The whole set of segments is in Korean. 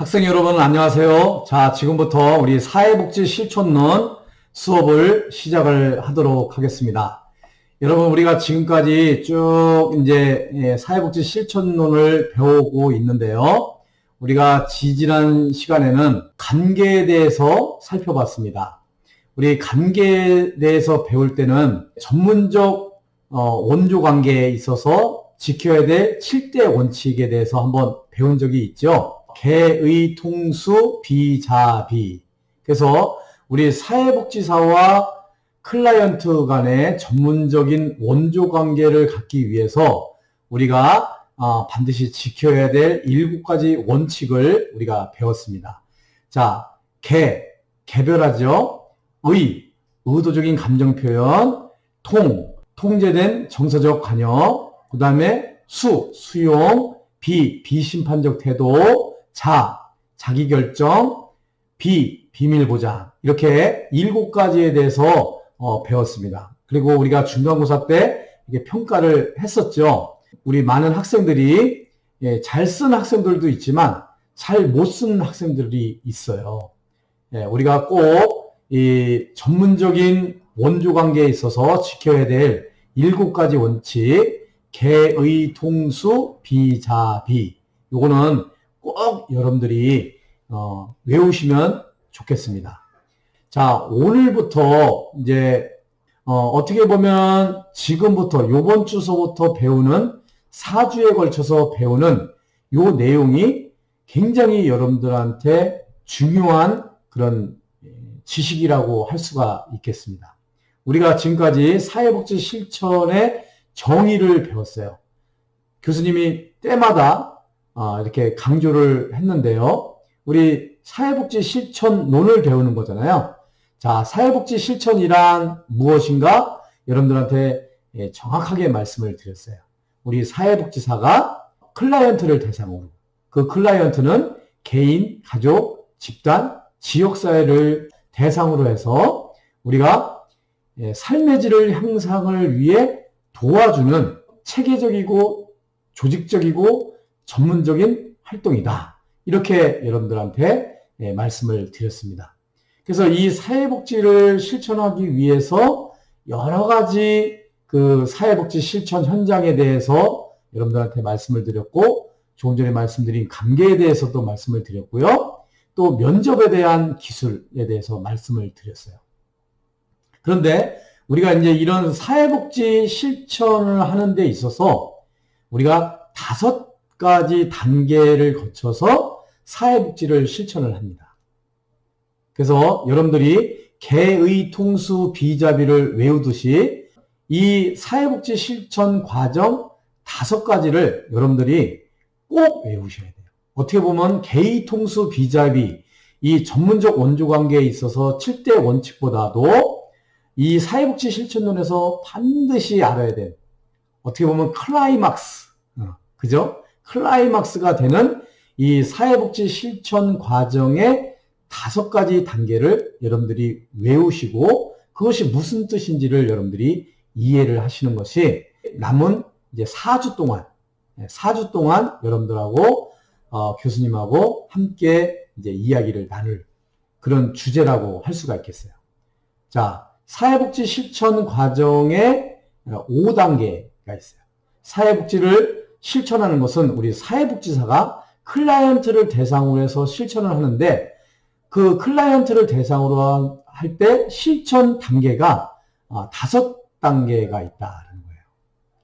학생 여러분 안녕하세요. 자, 지금부터 우리 사회복지 실천론 수업을 시작을 하도록 하겠습니다. 여러분, 우리가 지금까지 쭉 이제 사회복지 실천론을 배우고 있는데요. 우리가 지지난 시간에는 관계에 대해서 살펴봤습니다. 우리 관계에 대해서 배울 때는 전문적 원조 관계에 있어서 지켜야 될 7대 원칙에 대해서 한번 배운 적이 있죠. 개의 통수 비자비. 그래서 우리 사회복지사와 클라이언트 간의 전문적인 원조 관계를 갖기 위해서 우리가 반드시 지켜야 될 7가지 원칙을 우리가 배웠습니다. 자, 개별하죠. 의도적인 감정 표현, 통제된 정서적 관여, 그 다음에 수용, 비심판적 태도, 자기결정, 비밀보장. 이렇게 7가지에 대해서 배웠습니다. 그리고 우리가 중간고사 때 이게 평가를 했었죠. 우리 많은 학생들이 잘 쓴 학생들도 있지만 잘 못 쓴 학생들이 있어요. 우리가 꼭 이 전문적인 원조 관계에 있어서 지켜야 될 7가지 원칙, 개의 통수 비자비. 요거는 꼭 여러분들이 외우시면 좋겠습니다. 자, 오늘부터 이제 어떻게 보면 지금부터 요번 주서부터 배우는 4주에 걸쳐서 배우는 요 내용이 굉장히 여러분들한테 중요한 그런 지식이라고 할 수가 있겠습니다. 우리가 지금까지 사회복지 실천의 정의를 배웠어요. 교수님이 때마다 이렇게 강조를 했는데요. 우리 사회복지 실천론을 배우는 거잖아요. 자, 사회복지 실천이란 무엇인가? 여러분들한테 정확하게 말씀을 드렸어요. 우리 사회복지사가 클라이언트를 대상으로, 그 클라이언트는 개인, 가족, 집단, 지역사회를 대상으로 해서 우리가 삶의 질을 향상을 위해 도와주는 체계적이고 조직적이고 전문적인 활동이다. 이렇게 여러분들한테 말씀을 드렸습니다. 그래서 이 사회복지를 실천하기 위해서 여러 가지 그 사회복지 실천 현장에 대해서 여러분들한테 말씀을 드렸고, 조금 전에 말씀드린 관계에 대해서도 말씀을 드렸고요. 또 면접에 대한 기술에 대해서 말씀을 드렸어요. 그런데 우리가 이제 이런 사회복지 실천을 하는 데 있어서 우리가 5가지 단계를 거쳐서 사회복지를 실천을 합니다. 그래서 여러분들이 개의 통수 비자비를 외우듯이 이 사회복지 실천 과정 5가지를 여러분들이 꼭 외우셔야 돼요. 어떻게 보면 개의 통수 비자비, 이 전문적 원조 관계에 있어서 7대 원칙보다도 이 사회복지 실천론에서 반드시 알아야 될, 어떻게 보면 클라이막스, 그죠? 클라이막스가 되는 이 사회복지 실천 과정의 5가지 단계를 여러분들이 외우시고, 그것이 무슨 뜻인지를 여러분들이 이해를 하시는 것이 남은 이제 4주 동안 여러분들하고 교수님하고 함께 이제 이야기를 나눌 그런 주제라고 할 수가 있겠어요. 자, 사회복지 실천 과정에 5단계가 있어요. 사회복지를 실천하는 것은 우리 사회복지사가 클라이언트를 대상으로 해서 실천을 하는데, 그 클라이언트를 대상으로 할 때 실천 단계가 5단계가 있다는 거예요.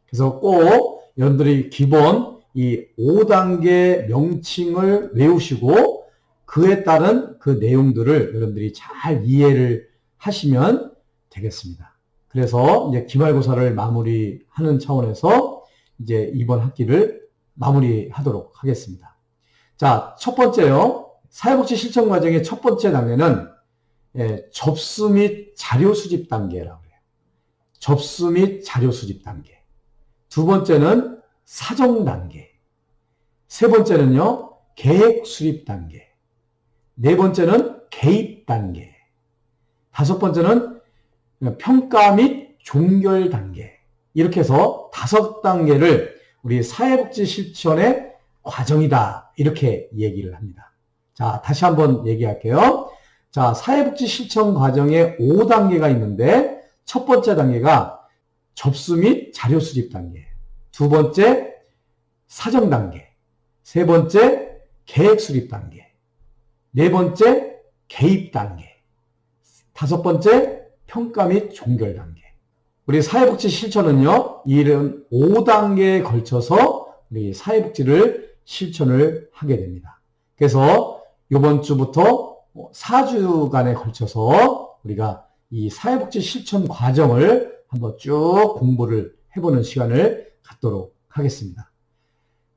그래서 꼭 여러분들이 기본 이 5단계 명칭을 외우시고 그에 따른 그 내용들을 여러분들이 잘 이해를 하시면 되겠습니다. 그래서 이제 기말고사를 마무리하는 차원에서 이제 이번 학기를 마무리하도록 하겠습니다. 자, 첫 번째요. 사회복지 실천 과정의 첫 번째 단계는 접수 및 자료 수집 단계라고 해요. 접수 및 자료 수집 단계. 두 번째는 사정 단계. 세 번째는요, 계획 수립 단계. 네 번째는 개입 단계. 5번째는 평가 및 종결 단계. 이렇게 해서 5단계를 우리 사회복지 실천의 과정이다. 이렇게 얘기를 합니다. 자, 다시 한번 얘기할게요. 자, 사회복지 실천 과정에 5단계가 있는데 첫 번째 단계가 접수 및 자료 수집 단계, 두 번째 사정 단계, 세 번째 계획 수립 단계, 네 번째 개입 단계, 다섯 번째 평가 및 종결 단계. 우리 사회복지 실천은요, 이런 5단계에 걸쳐서 우리 사회복지를 실천을 하게 됩니다. 그래서 이번 주부터 4주간에 걸쳐서 우리가 이 사회복지 실천 과정을 한번 쭉 공부를 해보는 시간을 갖도록 하겠습니다.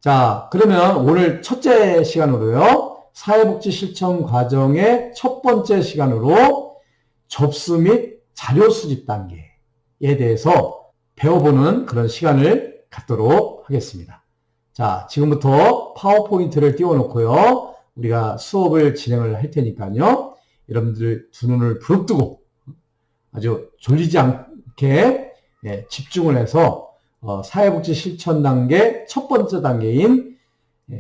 자, 그러면 오늘 첫째 시간으로요, 사회복지 실천 과정의 첫 번째 시간으로 접수 및 자료 수집 단계에 대해서 배워보는 그런 시간을 갖도록 하겠습니다. 자, 지금부터 파워포인트를 띄워놓고요, 우리가 수업을 진행을 할 테니까요, 여러분들 두 눈을 부릅뜨고 아주 졸리지 않게 집중을 해서 사회복지 실천 단계 첫 번째 단계인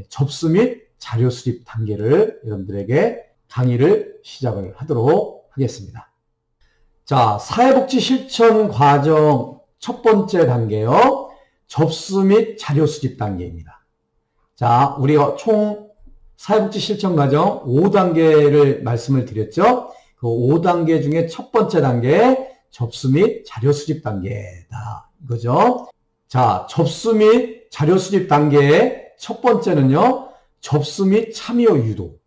접수 및 자료 수립 단계를 여러분들에게 강의를 시작을 하도록 하겠습니다. 자, 사회복지 실천 과정 첫 번째 단계요, 접수 및 자료 수집 단계입니다. 자, 우리가 총 사회복지 실천 과정 5단계를 말씀을 드렸죠. 그 5단계 중에 첫 번째 단계 접수 및 자료 수집 단계다, 이거죠. 자, 접수 및 자료 수집 단계의 첫 번째는요, 접수 및 참여 유도.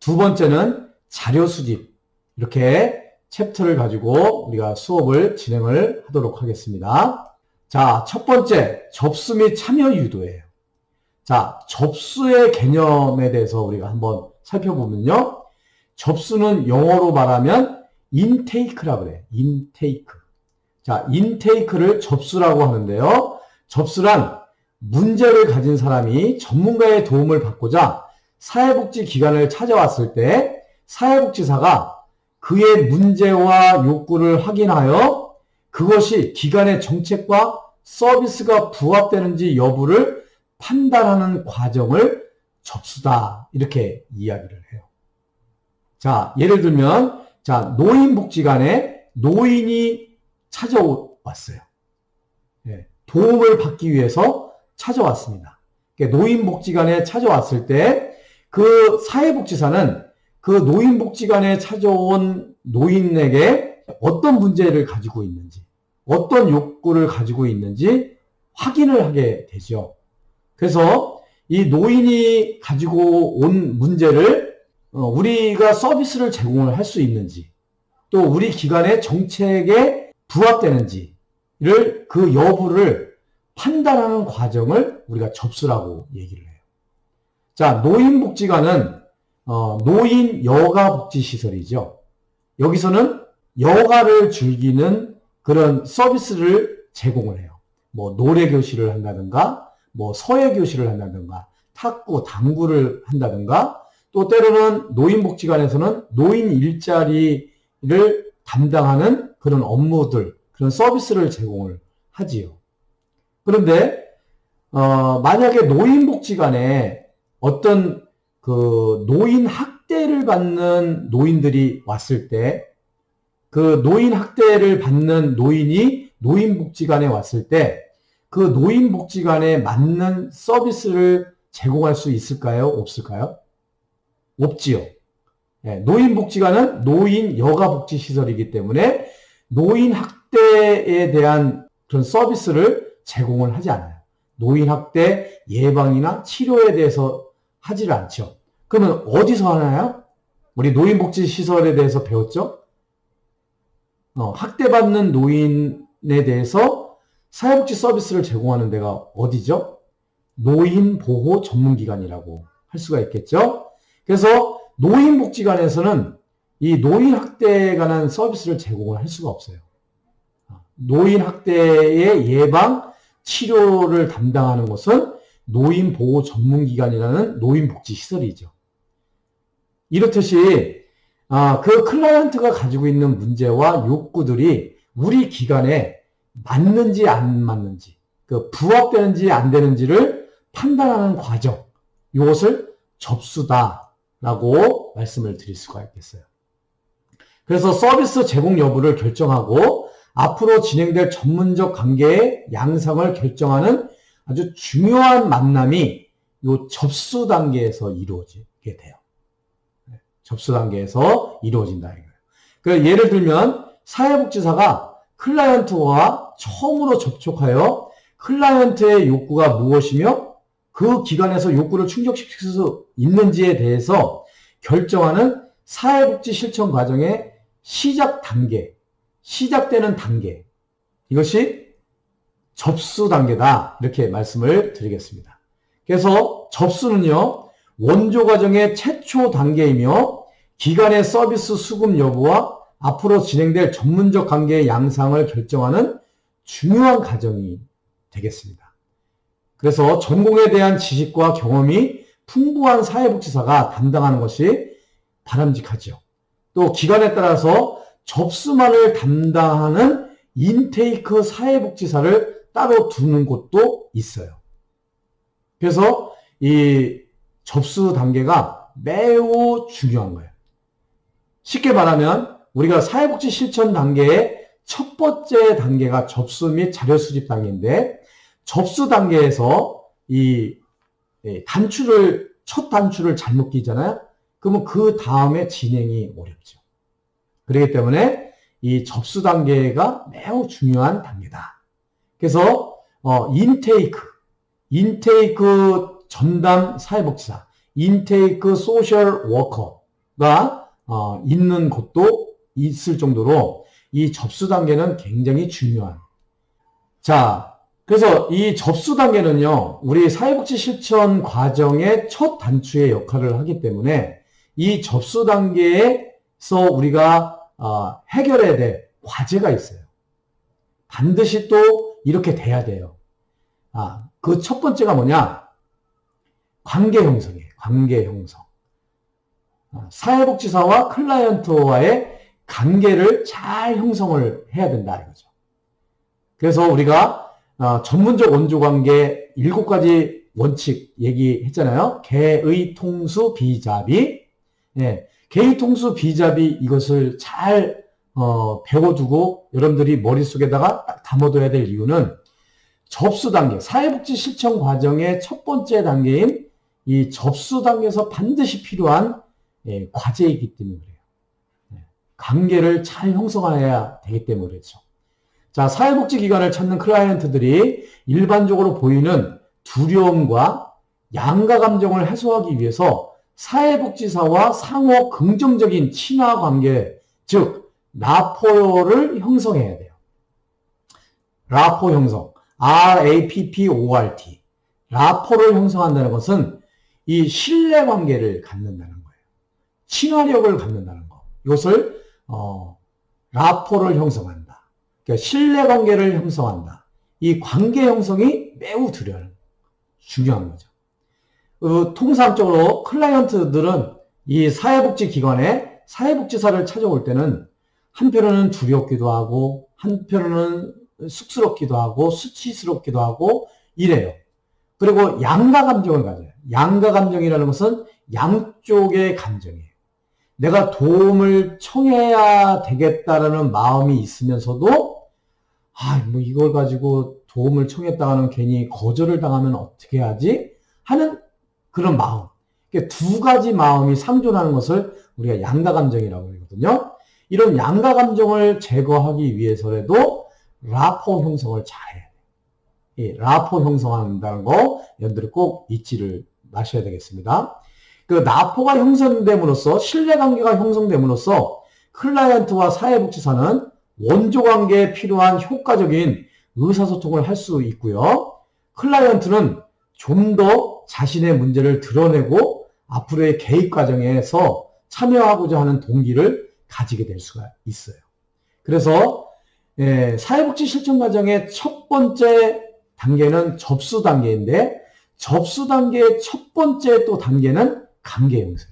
두 번째는 자료 수집. 이렇게 챕터를 가지고 우리가 수업을 진행을 하도록 하겠습니다. 자, 첫 번째, 접수 및 참여 유도예요. 자, 접수의 개념에 대해서 우리가 한번 살펴보면요. 접수는 영어로 말하면 intake라고 그래요. intake. 자, intake를 접수라고 하는데요. 접수란 문제를 가진 사람이 전문가의 도움을 받고자 사회복지기관을 찾아왔을 때 사회복지사가 그의 문제와 욕구를 확인하여 그것이 기관의 정책과 서비스가 부합되는지 여부를 판단하는 과정을 접수다, 이렇게 이야기를 해요. 자, 예를 들면, 자, 노인복지관에 노인이 찾아왔어요. 도움을 받기 위해서 찾아왔습니다. 노인복지관에 찾아왔을 때 그 사회복지사는 그 노인복지관에 찾아온 노인에게 어떤 문제를 가지고 있는지, 어떤 욕구를 가지고 있는지 확인을 하게 되죠. 그래서 이 노인이 가지고 온 문제를 우리가 서비스를 제공을 할 수 있는지, 또 우리 기관의 정책에 부합되는지를 그 여부를 판단하는 과정을 우리가 접수라고 얘기를 해요. 자, 노인복지관은 노인 여가복지시설이죠. 여기서는 여가를 즐기는 그런 서비스를 제공을 해요. 뭐 노래교실을 한다든가, 뭐 서예교실을 한다든가, 탁구, 당구를 한다든가, 또 때로는 노인복지관에서는 노인 일자리를 담당하는 그런 업무들, 그런 서비스를 제공을 하지요. 그런데 만약에 노인복지관에 어떤 그 노인 학대를 받는 노인들이 왔을 때, 그 노인 학대를 받는 노인이 노인복지관에 왔을 때 그 노인복지관에 맞는 서비스를 제공할 수 있을까요? 없을까요? 없지요. 노인복지관은 노인 여가복지시설이기 때문에 노인 학대에 대한 그런 서비스를 제공을 하지 않아요. 노인 학대 예방이나 치료에 대해서 하지를 않죠. 그러면 어디서 하나요? 우리 노인복지시설에 대해서 배웠죠? 학대받는 노인에 대해서 사회복지 서비스를 제공하는 데가 어디죠? 노인보호 전문기관이라고 할 수가 있겠죠? 그래서 노인복지관에서는 이 노인학대에 관한 서비스를 제공을 할 수가 없어요. 노인학대의 예방, 치료를 담당하는 것은 노인보호 전문기관이라는 노인복지시설이죠. 이렇듯이 그 클라이언트가 가지고 있는 문제와 욕구들이 우리 기관에 맞는지 안 맞는지, 그 부합되는지 안 되는지를 판단하는 과정, 이것을 접수다, 라고 말씀을 드릴 수가 있겠어요. 그래서 서비스 제공 여부를 결정하고 앞으로 진행될 전문적 관계의 양상을 결정하는 아주 중요한 만남이 이 접수 단계에서 이루어지게 돼요. 접수 단계에서 이루어진다 이거예요. 그 예를 들면 사회복지사가 클라이언트와 처음으로 접촉하여 클라이언트의 욕구가 무엇이며 그 기관에서 욕구를 충족시킬 수 있는지에 대해서 결정하는 사회복지 실천 과정의 시작 단계, 시작되는 단계, 이것이 접수 단계다 이렇게 말씀을 드리겠습니다. 그래서 접수는요, 원조 과정의 최초 단계이며 기관의 서비스 수급 여부와 앞으로 진행될 전문적 관계의 양상을 결정하는 중요한 과정이 되겠습니다. 그래서 전공에 대한 지식과 경험이 풍부한 사회복지사가 담당하는 것이 바람직하죠. 또 기관에 따라서 접수만을 담당하는 인테이크 사회복지사를 따로 두는 곳도 있어요. 그래서 이 접수 단계가 매우 중요한 거예요. 쉽게 말하면 우리가 사회복지 실천 단계의 첫 번째 단계가 접수 및 자료 수집 단계인데, 접수 단계에서 이 첫 단추를 잘못 끼잖아요. 그러면 그 다음에 진행이 어렵죠. 그렇기 때문에 이 접수 단계가 매우 중요한 단계다. 그래서 인테이크 전담 사회복지사, 인테이크 소셜 워커가 있는 곳도 있을 정도로 이 접수 단계는 굉장히 중요한. 자, 그래서 이 접수 단계는요, 우리 사회복지 실천 과정의 첫 단추의 역할을 하기 때문에 이 접수 단계에서 우리가 해결해야 될 과제가 있어요. 반드시 또 이렇게 돼야 돼요. 그 첫 번째가 뭐냐? 관계 형성이에요. 관계 형성. 사회복지사와 클라이언트와의 관계를 잘 형성을 해야 된다 이거죠. 그래서 우리가 전문적 원조관계 7가지 원칙 얘기했잖아요. 개의 통수 비자비. 개의 통수 비자비 이것을 잘 배워두고 여러분들이 머릿속에다가 딱 담아둬야 될 이유는 접수 단계, 사회복지 실천 과정의 첫 번째 단계인 이 접수 단계에서 반드시 필요한 과제이기 때문에 그래요. 관계를 잘 형성해야 되기 때문에 그렇죠. 자, 사회복지기관을 찾는 클라이언트들이 일반적으로 보이는 두려움과 양가 감정을 해소하기 위해서 사회복지사와 상호 긍정적인 친화관계, 즉 라포를 형성해야 돼요. 라포 형성, RAPPORT. 라포를 형성한다는 것은 이 신뢰관계를 갖는다는 거예요. 친화력을 갖는다는 거. 이것을 라포를 형성한다. 그러니까 신뢰관계를 형성한다. 이 관계 형성이 매우 중요한 거죠. 통상적으로 클라이언트들은 이 사회복지기관에 사회복지사를 찾아올 때는 한편으로는 두렵기도 하고 한편으로는 쑥스럽기도 하고 수치스럽기도 하고 이래요. 그리고 양가 감정을 가져요. 양가 감정이라는 것은 양쪽의 감정이에요. 내가 도움을 청해야 되겠다라는 마음이 있으면서도 뭐 이걸 가지고 도움을 청했다가는 괜히 거절을 당하면 어떻게 하지? 하는 그런 마음. 두 가지 마음이 상존하는 것을 우리가 양가 감정이라고 하거든요. 이런 양가 감정을 제거하기 위해서라도 라포 형성을 잘해야 돼요. 이 라포 형성한다는 거 여러분들이 꼭 잊지를 마셔야 되겠습니다. 그 라포가 형성됨으로써 신뢰관계가 형성됨으로써 클라이언트와 사회복지사는 원조관계에 필요한 효과적인 의사소통을 할 수 있고요. 클라이언트는 좀 더 자신의 문제를 드러내고 앞으로의 개입 과정에서 참여하고자 하는 동기를 가지게 될 수가 있어요. 그래서 사회복지 실천 과정의 첫 번째 단계는 접수 단계인데, 접수 단계의 첫 번째 또 단계는 관계 형성.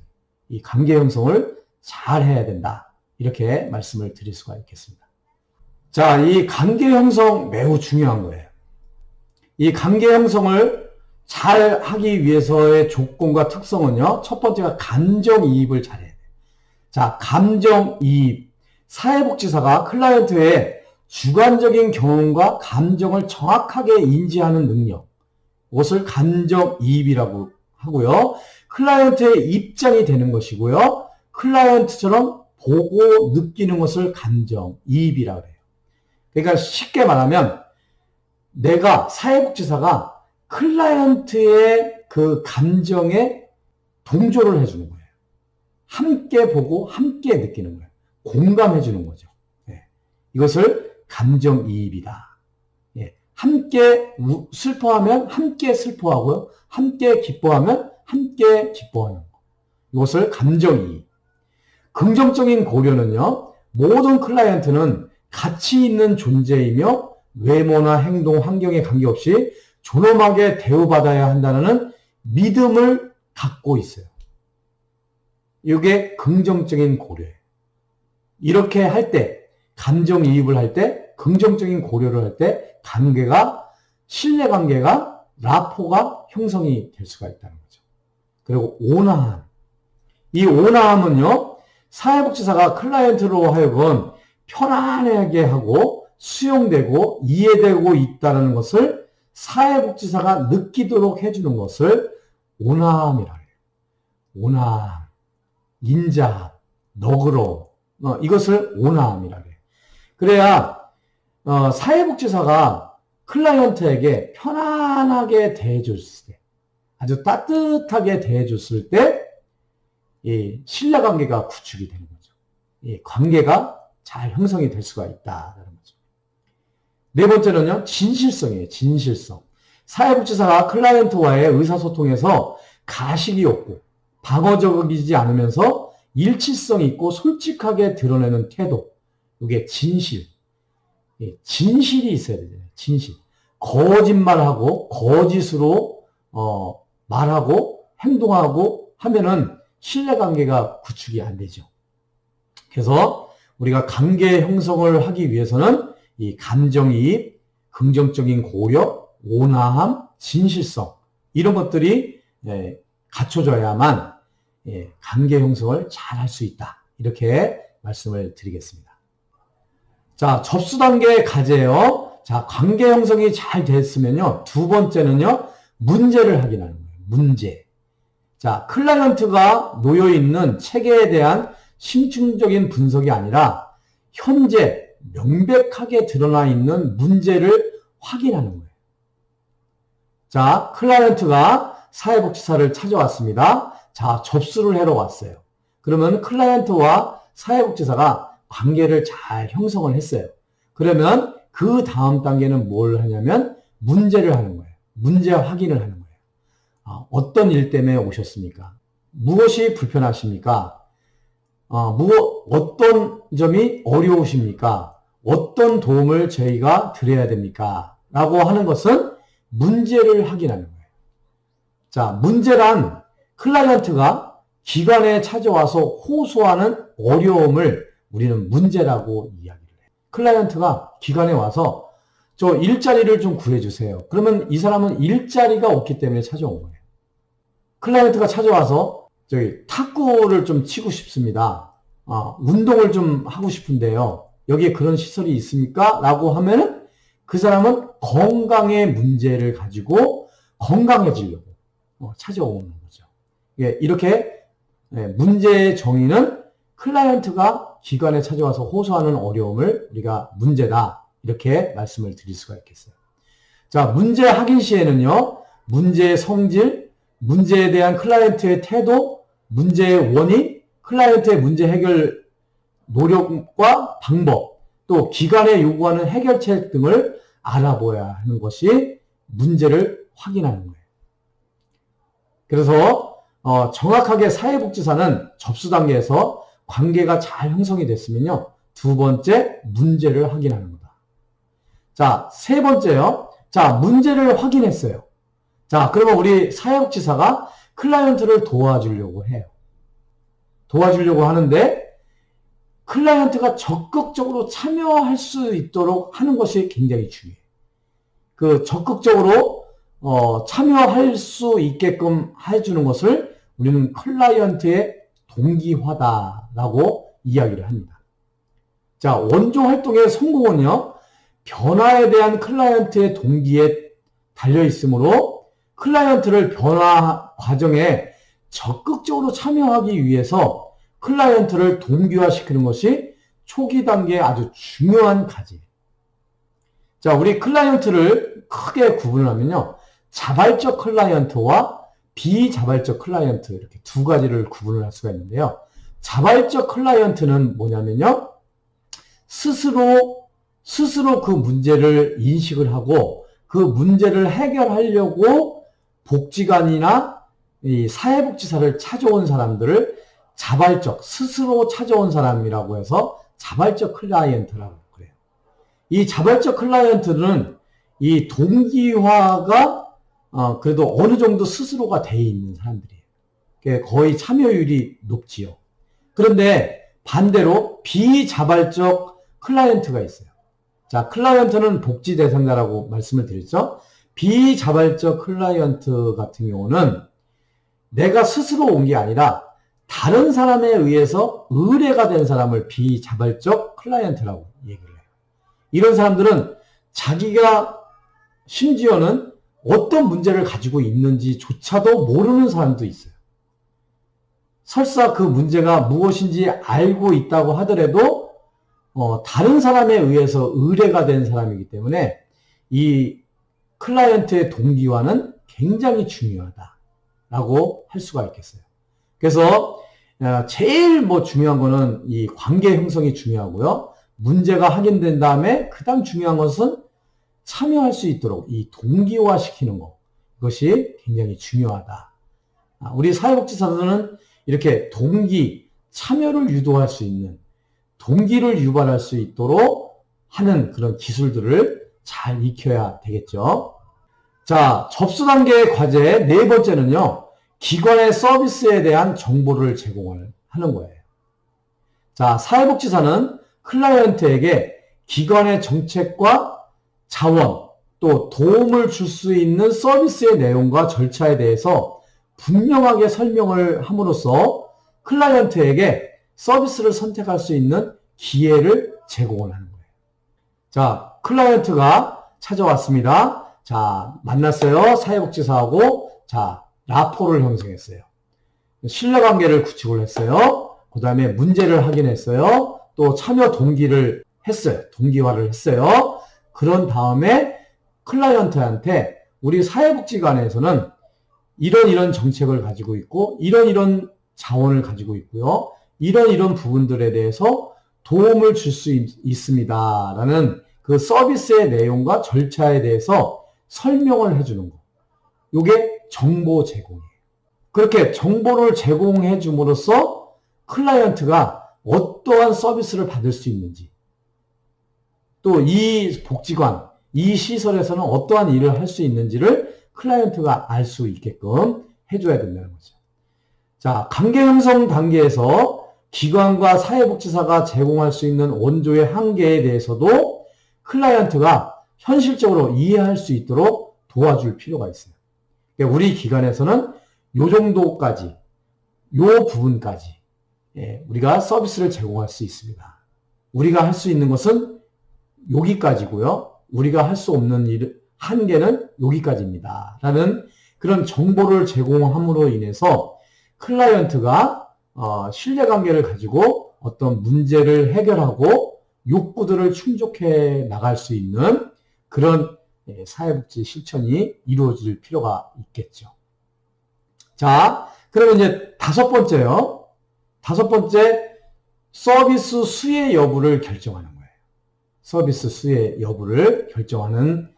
이 관계 형성을 잘 해야 된다. 이렇게 말씀을 드릴 수가 있겠습니다. 자, 이 관계 형성 매우 중요한 거예요. 이 관계 형성을 잘 하기 위해서의 조건과 특성은요. 첫 번째가 감정이입을 잘해야 돼요. 자, 감정이입. 사회복지사가 클라이언트의 주관적인 경험과 감정을 정확하게 인지하는 능력. 이것을 감정이입이라고 하고요. 클라이언트의 입장이 되는 것이고요. 클라이언트처럼 보고 느끼는 것을 감정이입이라고 해요. 그러니까 쉽게 말하면 내가 사회복지사가 클라이언트의 그 감정에 동조를 해주는 거예요. 함께 보고 함께 느끼는 거예요. 공감해 주는 거죠. 예. 이것을 감정이입이다. 예. 함께 슬퍼하면 함께 슬퍼하고요. 함께 기뻐하면 함께 기뻐하는 거. 이것을 감정이입. 긍정적인 고려는요. 모든 클라이언트는 가치 있는 존재이며 외모나 행동, 환경에 관계없이 존엄하게 대우받아야 한다는 믿음을 갖고 있어요. 이게 긍정적인 고려예요. 이렇게 할 때, 감정이입을 할 때, 긍정적인 고려를 할 때 관계가, 신뢰관계가, 라포가 형성이 될 수가 있다는 거죠. 그리고 온화함. 이 온화함은요, 사회복지사가 클라이언트로 하여금 편안하게 하고 수용되고 이해되고 있다는 것을 사회복지사가 느끼도록 해주는 것을 온화함이라 해요. 온화함, 인자함, 너그러움, 이것을 온화함이라 해요. 그래야 사회복지사가 클라이언트에게 편안하게 대해줬을 때, 아주 따뜻하게 대해줬을 때 이 신뢰관계가 구축이 되는 거죠. 이 관계가 잘 형성이 될 수가 있다는 거죠. 네 번째는요, 진실성이에요. 진실성. 사회복지사가 클라이언트와의 의사소통에서 가식이 없고 방어적이지 않으면서 일치성 있고 솔직하게 드러내는 태도. 이게 진실. 진실이 있어야 되잖아요. 진실. 거짓말하고 거짓으로 말하고 행동하고 하면은 신뢰관계가 구축이 안 되죠. 그래서 우리가 관계 형성을 하기 위해서는 이 감정이입, 긍정적인 고려, 온화함, 진실성 이런 것들이 갖춰져야만 관계 형성을 잘 할 수 있다. 이렇게 말씀을 드리겠습니다. 자, 접수 단계 과제요. 자, 관계 형성이 잘 됐으면요. 두 번째는요. 문제를 확인하는 거예요. 문제. 자, 클라이언트가 놓여있는 체계에 대한 심층적인 분석이 아니라 현재 명백하게 드러나 있는 문제를 확인하는 거예요. 자, 클라이언트가 사회복지사를 찾아왔습니다. 자, 접수를 하러 왔어요. 그러면 클라이언트와 사회복지사가 관계를 잘 형성을 했어요. 그러면 그 다음 단계는 뭘 하냐면 문제를 하는 거예요. 문제 확인을 하는 거예요. 어떤 일 때문에 오셨습니까? 무엇이 불편하십니까? 어떤 점이 어려우십니까? 어떤 도움을 저희가 드려야 됩니까? 라고 하는 것은 문제를 확인하는 거예요. 자, 문제란 클라이언트가 기관에 찾아와서 호소하는 어려움을 우리는 문제라고 이야기를 해요. 클라이언트가 기관에 와서 저 일자리를 좀 구해주세요. 그러면 이 사람은 일자리가 없기 때문에 찾아온 거예요. 클라이언트가 찾아와서 저기 탁구를 좀 치고 싶습니다. 운동을 좀 하고 싶은데요. 여기에 그런 시설이 있습니까? 라고 하면은 그 사람은 건강의 문제를 가지고 건강해지려고 찾아오는 거죠. 예, 이렇게 문제의 정의는 클라이언트가 기관에 찾아와서 호소하는 어려움을 우리가 문제다. 이렇게 말씀을 드릴 수가 있겠어요. 자, 문제 확인 시에는요. 문제의 성질, 문제에 대한 클라이언트의 태도, 문제의 원인, 클라이언트의 문제 해결 노력과 방법, 또 기관에 요구하는 해결책 등을 알아보아야 하는 것이 문제를 확인하는 거예요. 그래서 정확하게 사회복지사는 접수 단계에서 관계가 잘 형성이 됐으면요. 두 번째, 문제를 확인하는 거다. 자, 세 번째요. 자, 문제를 확인했어요. 자, 그러면 우리 사회복지사가 클라이언트를 도와주려고 해요. 도와주려고 하는데 클라이언트가 적극적으로 참여할 수 있도록 하는 것이 굉장히 중요해요. 그 적극적으로 참여할 수 있게끔 해주는 것을 우리는 클라이언트의 동기화다라고 이야기를 합니다. 자, 원조 활동의 성공은요, 변화에 대한 클라이언트의 동기에 달려 있으므로 클라이언트를 변화 과정에 적극적으로 참여하기 위해서 클라이언트를 동기화시키는 것이 초기 단계의 아주 중요한 과제예요. 자, 우리 클라이언트를 크게 구분을 하면요, 자발적 클라이언트와 비자발적 클라이언트, 이렇게 두 가지를 구분을 할 수가 있는데요. 자발적 클라이언트는 뭐냐면요, 스스로 그 문제를 인식을 하고 그 문제를 해결하려고 복지관이나 이 사회복지사를 찾아온 사람들을 자발적, 스스로 찾아온 사람이라고 해서 자발적 클라이언트라고 그래요. 이 자발적 클라이언트는 이 동기화가 그래도 어느 정도 스스로가 돼 있는 사람들이에요. 거의 참여율이 높지요. 그런데 반대로 비자발적 클라이언트가 있어요. 자, 클라이언트는 복지 대상자라고 말씀을 드렸죠. 비자발적 클라이언트 같은 경우는 내가 스스로 온 게 아니라 다른 사람에 의해서 의뢰가 된 사람을 비자발적 클라이언트라고 얘기를 해요. 이런 사람들은 자기가 심지어는 어떤 문제를 가지고 있는지조차도 모르는 사람도 있어요. 설사 그 문제가 무엇인지 알고 있다고 하더라도 다른 사람에 의해서 의뢰가 된 사람이기 때문에 이 클라이언트의 동기화는 굉장히 중요하다라고 할 수가 있겠어요. 그래서 제일 중요한 거는 이 관계 형성이 중요하고요. 문제가 확인된 다음에 그다음 중요한 것은 참여할 수 있도록 이 동기화 시키는 것, 이것이 굉장히 중요하다. 우리 사회복지사들은 이렇게 참여를 유도할 수 있는, 동기를 유발할 수 있도록 하는 그런 기술들을 잘 익혀야 되겠죠. 자, 접수 단계의 과제 네 번째는요, 기관의 서비스에 대한 정보를 제공을 하는 거예요. 자, 사회복지사는 클라이언트에게 기관의 정책과 자원, 또 도움을 줄 수 있는 서비스의 내용과 절차에 대해서 분명하게 설명을 함으로써 클라이언트에게 서비스를 선택할 수 있는 기회를 제공을 하는 거예요. 자, 클라이언트가 찾아왔습니다. 자, 만났어요. 사회복지사하고. 자, 라포를 형성했어요. 신뢰관계를 구축을 했어요. 그 다음에 문제를 확인했어요. 또 참여 동기를 했어요. 동기화를 했어요. 그런 다음에 클라이언트한테 우리 사회복지관에서는 이런 정책을 가지고 있고 이런 자원을 가지고 있고요. 이런 부분들에 대해서 도움을 줄 수 있습니다. 라는 그 서비스의 내용과 절차에 대해서 설명을 해주는 거. 이게 정보 제공이에요. 그렇게 정보를 제공해 줌으로써 클라이언트가 어떠한 서비스를 받을 수 있는지, 또 이 복지관, 이 시설에서는 어떠한 일을 할 수 있는지를 클라이언트가 알 수 있게끔 해줘야 된다는 거죠. 자, 관계 형성 단계에서 기관과 사회복지사가 제공할 수 있는 원조의 한계에 대해서도 클라이언트가 현실적으로 이해할 수 있도록 도와줄 필요가 있어요. 우리 기관에서는 요 정도까지, 요 부분까지 우리가 서비스를 제공할 수 있습니다. 우리가 할 수 있는 것은 여기까지고요. 우리가 할 수 없는 한계는 여기까지입니다. 라는 그런 정보를 제공함으로 인해서 클라이언트가 신뢰관계를 가지고 어떤 문제를 해결하고 욕구들을 충족해 나갈 수 있는 그런 사회복지 실천이 이루어질 필요가 있겠죠. 자, 그러면 이제 다섯 번째요. 다섯 번째, 서비스 수혜 여부를 결정하는 거예요. 서비스 수혜 여부를 결정하는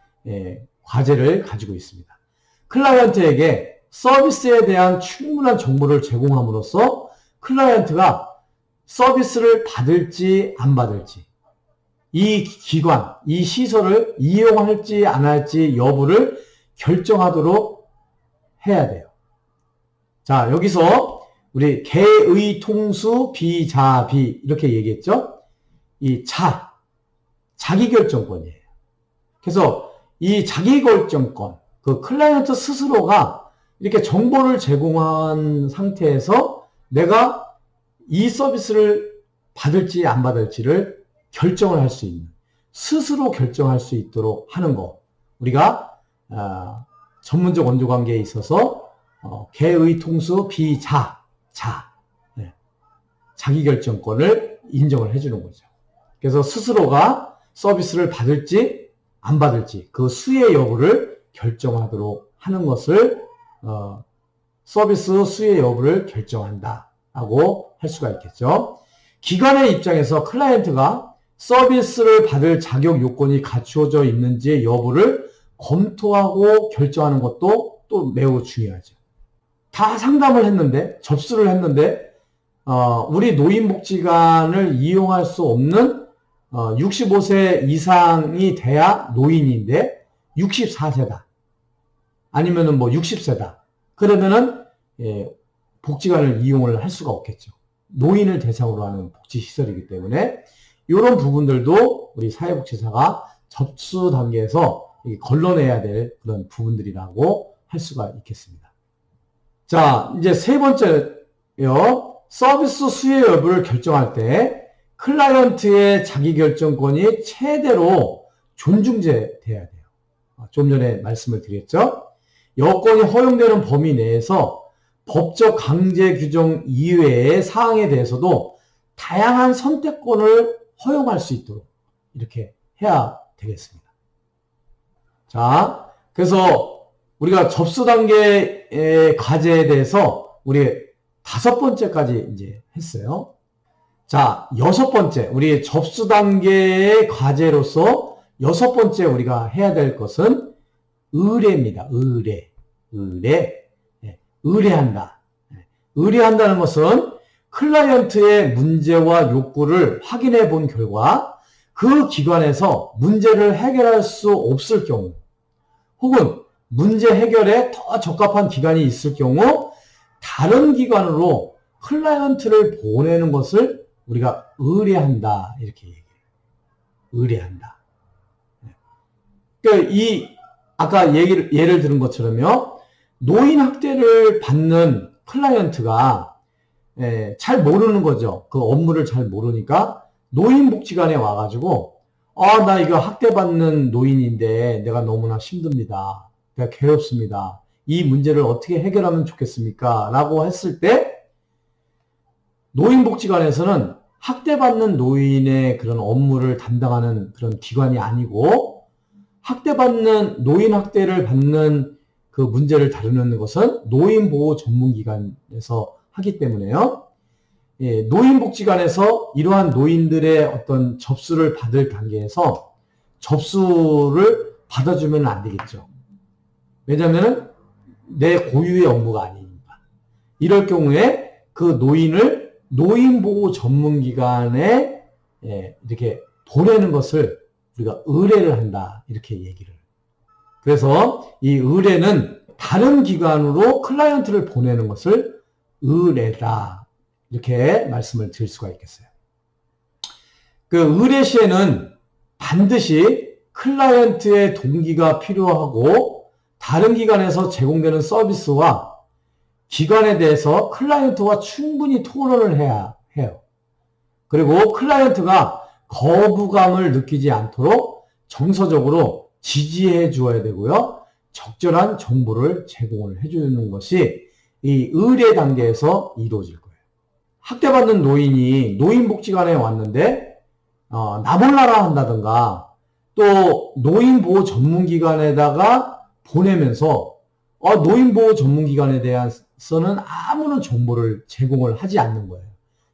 과제를 가지고 있습니다. 클라이언트에게 서비스에 대한 충분한 정보를 제공함으로써 클라이언트가 서비스를 받을지 안 받을지, 이 기관, 이 시설을 이용할지 안 할지 여부를 결정하도록 해야 돼요. 자, 여기서 우리 개의 통수 비자비 이렇게 얘기했죠? 이 자기결정권이에요. 그래서 이 자기결정권, 그 클라이언트 스스로가 이렇게 정보를 제공한 상태에서 내가 이 서비스를 받을지 안 받을지를 결정을 할 수 있는, 스스로 결정할 수 있도록 하는 거. 우리가 전문적 원조관계에 있어서 개의 통수 비자, 네. 자기결정권을 인정을 해주는 거죠. 그래서 스스로가 서비스를 받을지 안 받을지 그 수혜 여부를 결정하도록 하는 것을 서비스 수혜 여부를 결정한다라고 할 수가 있겠죠. 기관의 입장에서 클라이언트가 서비스를 받을 자격 요건이 갖추어져 있는지 여부를 검토하고 결정하는 것도 또 매우 중요하죠. 다 상담을 했는데, 접수를 했는데 우리 노인복지관을 이용할 수 없는 65세 이상이 돼야 노인인데 64세다. 아니면은 뭐 60세다. 그러면은 복지관을 이용을 할 수가 없겠죠. 노인을 대상으로 하는 복지시설이기 때문에 이런 부분들도 우리 사회복지사가 접수 단계에서 걸러내야 될 그런 부분들이라고 할 수가 있겠습니다. 자, 이제 세 번째요. 서비스 수혜 여부를 결정할 때 클라이언트의 자기결정권이 최대로 존중돼야 돼요. 좀 전에 말씀을 드렸죠. 여건이 허용되는 범위 내에서 법적 강제 규정 이외의 사항에 대해서도 다양한 선택권을 허용할 수 있도록 이렇게 해야 되겠습니다. 자, 그래서 우리가 접수 단계의 과제에 대해서 우리 5번째까지 이제 했어요. 자, 6번째, 우리 접수 단계의 과제로서 6번째 우리가 해야 될 것은 의뢰입니다. 의뢰한다. 의뢰한다는 것은 클라이언트의 문제와 욕구를 확인해 본 결과 그 기관에서 문제를 해결할 수 없을 경우, 혹은 문제 해결에 더 적합한 기관이 있을 경우 다른 기관으로 클라이언트를 보내는 것을 우리가 의뢰한다, 이렇게 얘기해요. 의뢰한다. 그러니까 아까 예를 들은 것처럼요, 노인 학대를 받는 클라이언트가 잘 모르는 거죠. 그 업무를 잘 모르니까 노인복지관에 와가지고 나 이거 학대받는 노인인데 내가 너무나 힘듭니다. 내가 괴롭습니다. 이 문제를 어떻게 해결하면 좋겠습니까? 라고 했을 때 노인복지관에서는 학대받는 노인의 그런 업무를 담당하는 그런 기관이 아니고, 학대받는 노인 학대를 받는 그 문제를 다루는 것은 노인보호 전문기관에서 하기 때문에요. 노인복지관에서 이러한 노인들의 어떤 접수를 받을 단계에서 접수를 받아주면 안 되겠죠. 왜냐하면 내 고유의 업무가 아니니까. 이럴 경우에 그 노인을 노인보호 전문기관에 이렇게 보내는 것을 우리가 의뢰를 한다, 이렇게 얘기를. 그래서 이 의뢰는 다른 기관으로 클라이언트를 보내는 것을 의뢰다, 이렇게 말씀을 드릴 수가 있겠어요. 그 의뢰 시에는 반드시 클라이언트의 동기가 필요하고 다른 기관에서 제공되는 서비스와 기관에 대해서 클라이언트와 충분히 토론을 해야 해요. 그리고 클라이언트가 거부감을 느끼지 않도록 정서적으로 지지해 주어야 되고요. 적절한 정보를 제공을 해주는 것이 이 의뢰 단계에서 이루어질 거예요. 학대받는 노인이 노인복지관에 왔는데 나 몰라라 한다든가, 또 노인보호 전문기관에다가 보내면서 노인보호 전문기관에 대해서는 아무런 정보를 제공을 하지 않는 거예요.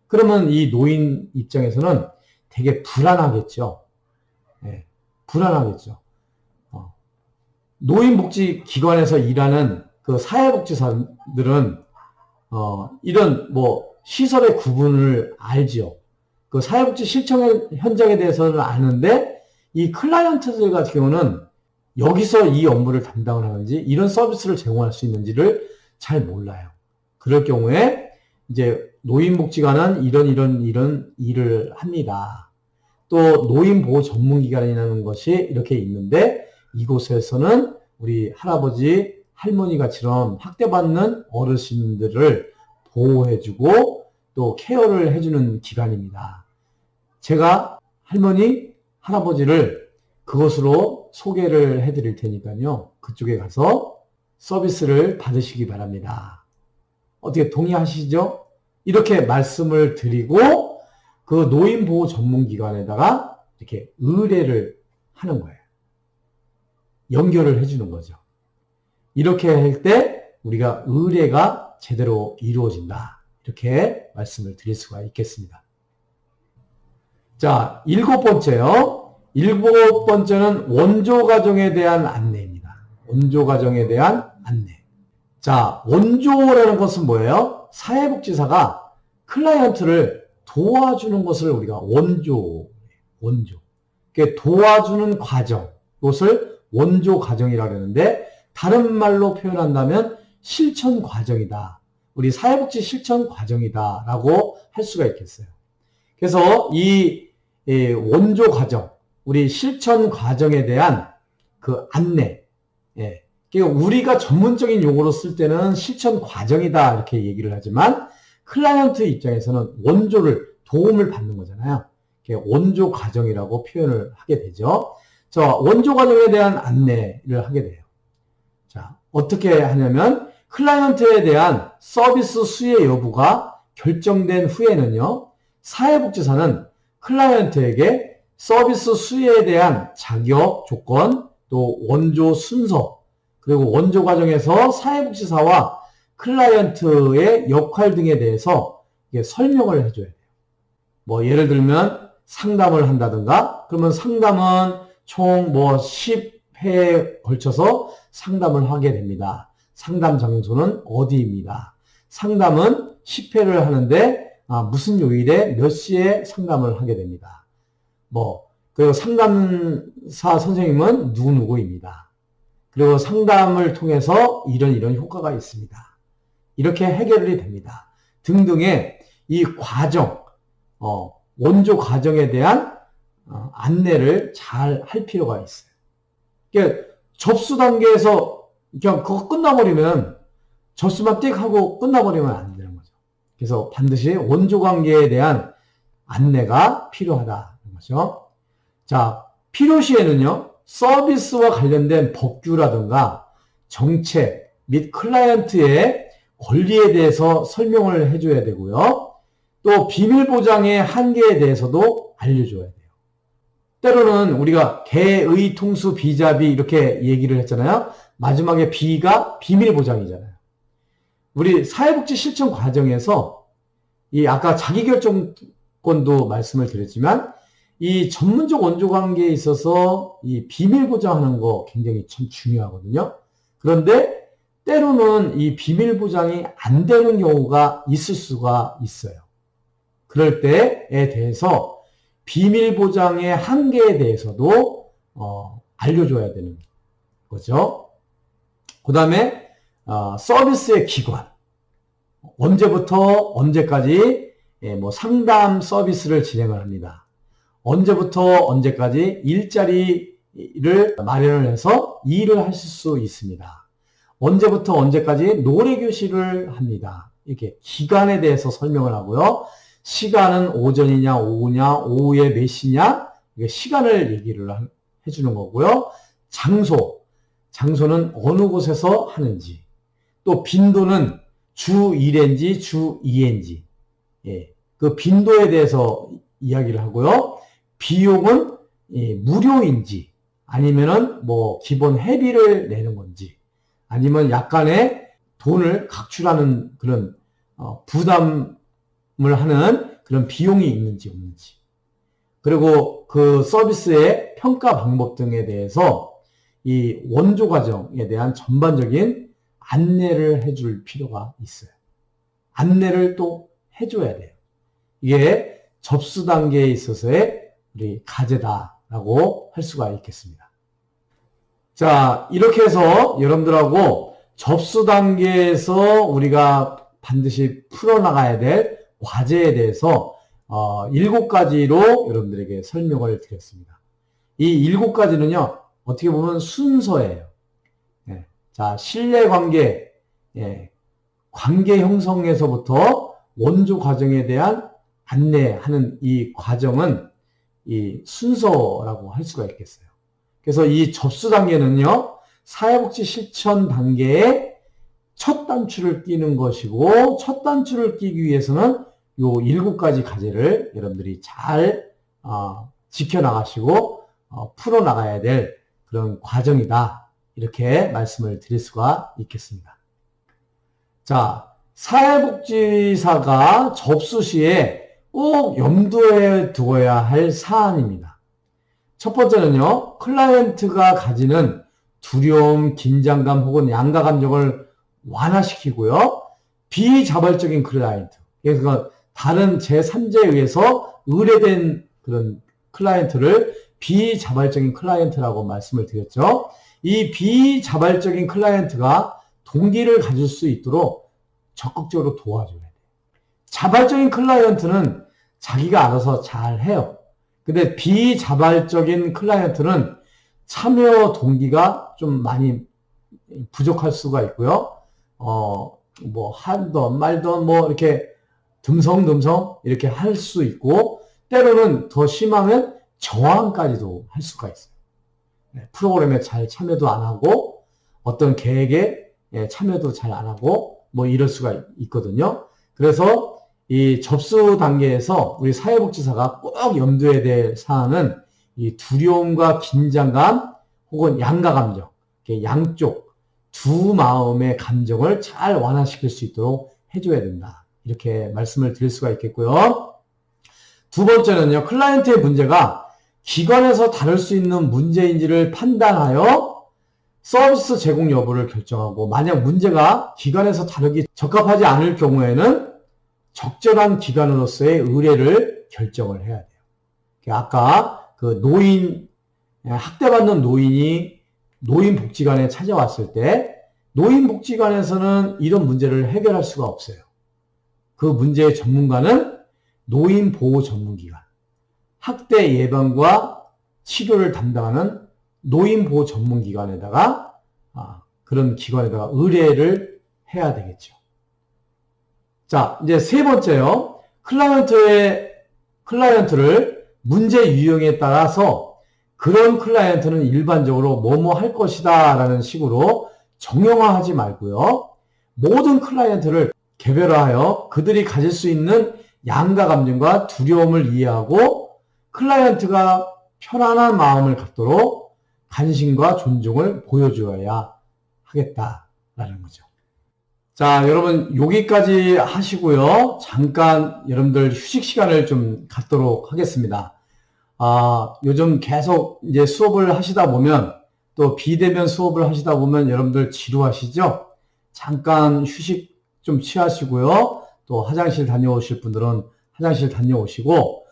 그러면 이 노인 입장에서는 되게 불안하겠죠. 네, 불안하겠죠. 노인복지기관에서 일하는 그 사회복지사들은 이런 시설의 구분을 알지요. 그 사회복지 실천 현장에 대해서는 아는데 이 클라이언트들 같은 경우는 여기서 이 업무를 담당을 하는지 이런 서비스를 제공할 수 있는지를 잘 몰라요. 그럴 경우에 이제 노인복지관은 이런 일을 합니다. 또 노인보호 전문기관이라는 것이 이렇게 있는데 이곳에서는 우리 할아버지, 할머니가처럼 학대받는 어르신들을 보호해주고 또 케어를 해주는 기관입니다. 제가 할머니, 할아버지를 그곳으로 소개를 해드릴 테니까요. 그쪽에 가서 서비스를 받으시기 바랍니다. 어떻게 동의하시죠? 이렇게 말씀을 드리고 그 노인보호 전문기관에다가 이렇게 의뢰를 하는 거예요. 연결을 해주는 거죠. 이렇게 할 때 우리가 의뢰가 제대로 이루어진다. 이렇게 말씀을 드릴 수가 있겠습니다. 자, 일곱 번째는 원조가정에 대한 안내입니다. 원조가정에 대한 안내. 자, 원조라는 것은 뭐예요? 사회복지사가 클라이언트를 도와주는 것을 우리가 원조. 도와주는 과정, 이것을 원조 과정이라고 하는데, 다른 말로 표현한다면 실천 과정이다. 우리 사회복지 실천 과정이다. 라고 할 수가 있겠어요. 그래서 이 원조 과정, 우리 실천 과정에 대한 그 안내, 우리가 전문적인 용어로 쓸 때는 실천 과정이다 이렇게 얘기를 하지만 클라이언트 입장에서는 원조를 도움을 받는 거잖아요. 원조 과정이라고 표현을 하게 되죠. 자, 원조 과정에 대한 안내를 하게 돼요. 자, 어떻게 하냐면 클라이언트에 대한 서비스 수혜 여부가 결정된 후에는요, 사회복지사는 클라이언트에게 서비스 수혜에 대한 자격, 조건, 또 원조 순서, 그리고 원조 과정에서 사회복지사와 클라이언트의 역할 등에 대해서 설명을 해줘야 돼요. 뭐 예를 들면 상담을 한다든가, 그러면 상담은 총 10회에 걸쳐서 상담을 하게 됩니다. 상담 장소는 어디입니다. 상담은 10회를 하는데 무슨 요일에 몇 시에 상담을 하게 됩니다. 그리고 상담사 선생님은 누구누구입니다. 그리고 상담을 통해서 이런 효과가 있습니다. 이렇게 해결이 됩니다. 등등의 이 과정, 원조 과정에 대한 안내를 잘 할 필요가 있어요. 그러니까 접수 단계에서 그냥 그거 끝나버리면 접수만 띡 하고 끝나버리면 안 되는 거죠. 그래서 반드시 원조 관계에 대한 안내가 필요하다는 거죠. 자, 필요시에는요, 서비스와 관련된 법규라든가 정책 및 클라이언트의 권리에 대해서 설명을 해줘야 되고요. 또 비밀 보장의 한계에 대해서도 알려줘야 돼요. 때로는 우리가 개의 통수 비자비 이렇게 얘기를 했잖아요. 마지막에 비가 비밀 보장이잖아요. 우리 사회복지 실천 과정에서 이 아까 자기결정권도 말씀을 드렸지만 이 전문적 원조 관계에 있어서 이 비밀 보장하는 거 굉장히 참 중요하거든요. 그런데 때로는 이 비밀 보장이 안 되는 경우가 있을 수가 있어요. 그럴 때에 대해서 비밀 보장의 한계에 대해서도 알려줘야 되는 거죠. 그 다음에 서비스의 기관, 언제부터 언제까지 상담 서비스를 진행을 합니다. 언제부터 언제까지 일자리를 마련을 해서 일을 하실 수 있습니다. 언제부터 언제까지 노래교실을 합니다. 이렇게 기간에 대해서 설명을 하고요. 시간은 오전이냐 오후냐 오후에 몇 시냐 시간을 얘기를 해주는 거고요. 장소는 어느 곳에서 하는지, 또 빈도는 주 1회인지 주 2회인지 그 빈도에 대해서 이야기를 하고요. 비용은 무료인지 아니면은 기본 회비를 내는 건지 아니면 약간의 돈을 각출하는 그런 부담을 하는 그런 비용이 있는지 없는지, 그리고 그 서비스의 평가 방법 등에 대해서 이 원조 과정에 대한 전반적인 안내를 해줄 필요가 있어요. 안내를 또 해줘야 돼요. 이게 접수 단계에 있어서의 우리 과제다라고 할 수가 있겠습니다. 자, 이렇게 해서 여러분들하고 접수 단계에서 우리가 반드시 풀어나가야 될 과제에 대해서 7가지로 여러분들에게 설명을 드렸습니다. 이 7가지는요, 어떻게 보면 순서예요. 예. 자, 신뢰관계, 예. 관계 형성에서부터 원조 과정에 대한 안내하는 이 과정은 이 순서라고 할 수가 있겠어요. 그래서 이 접수 단계는요, 사회복지 실천 단계의 첫 단추를 끼는 것이고, 첫 단추를 끼기 위해서는 요 7가지 과제를 여러분들이 잘 지켜나가시고 풀어나가야 될 그런 과정이다. 이렇게 말씀을 드릴 수가 있겠습니다. 자, 사회복지사가 접수 시에 꼭 염두에 두어야 할 사안입니다. 첫 번째는요, 클라이언트가 가지는 두려움, 긴장감 혹은 양가 감정을 완화시키고요, 비자발적인 클라이언트, 그래서 다른 제3자에 의해서 의뢰된 그런 클라이언트를 비자발적인 클라이언트라고 말씀을 드렸죠. 이 비자발적인 클라이언트가 동기를 가질 수 있도록 적극적으로 도와줘야 돼요. 자발적인 클라이언트는 자기가 알아서 잘 해요. 근데 비자발적인 클라이언트는 참여 동기가 좀 많이 부족할 수가 있고요. 뭐 하던 말던 뭐 이렇게 듬성듬성 이렇게 할 수 있고, 때로는 더 심하면 저항까지도 할 수가 있어요. 프로그램에 잘 참여도 안 하고, 어떤 계획에 참여도 잘 안 하고, 뭐 이럴 수가 있거든요. 그래서 이 접수 단계에서 우리 사회복지사가 꼭 염두에 될 사안은 이 두려움과 긴장감 혹은 양가 감정, 양쪽 두 마음의 감정을 잘 완화시킬 수 있도록 해줘야 된다. 이렇게 말씀을 드릴 수가 있겠고요. 두 번째는요, 클라이언트의 문제가 기관에서 다룰 수 있는 문제인지를 판단하여 서비스 제공 여부를 결정하고, 만약 문제가 기관에서 다루기 적합하지 않을 경우에는 적절한 기관으로서의 의뢰를 결정을 해야 돼요. 아까 그 학대받는 노인이 노인복지관에 찾아왔을 때, 노인복지관에서는 이런 문제를 해결할 수가 없어요. 그 문제의 전문가는 노인보호 전문기관, 학대 예방과 치료를 담당하는 노인보호 전문기관에다가 그런 기관에다가 의뢰를 해야 되겠죠. 자, 이제 세 번째요. 클라이언트를 문제 유형에 따라서 그런 클라이언트는 일반적으로 뭐뭐 할 것이다 라는 식으로 정형화하지 말고요, 모든 클라이언트를 개별화하여 그들이 가질 수 있는 양가 감정과 두려움을 이해하고 클라이언트가 편안한 마음을 갖도록 관심과 존중을 보여주어야 하겠다라는 거죠. 자, 여러분 여기까지 하시고요. 잠깐 여러분들 휴식 시간을 좀 갖도록 하겠습니다. 요즘 계속 이제 수업을 하시다 보면, 또 비대면 수업을 하시다 보면 여러분들 지루하시죠? 잠깐 휴식 좀 취하시고요. 또 화장실 다녀오실 분들은 화장실 다녀오시고,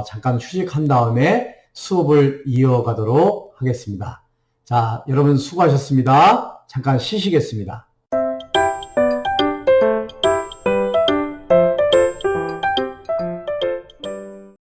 잠깐 휴식한 다음에 수업을 이어가도록 하겠습니다. 자, 여러분 수고하셨습니다. 잠깐 쉬시겠습니다.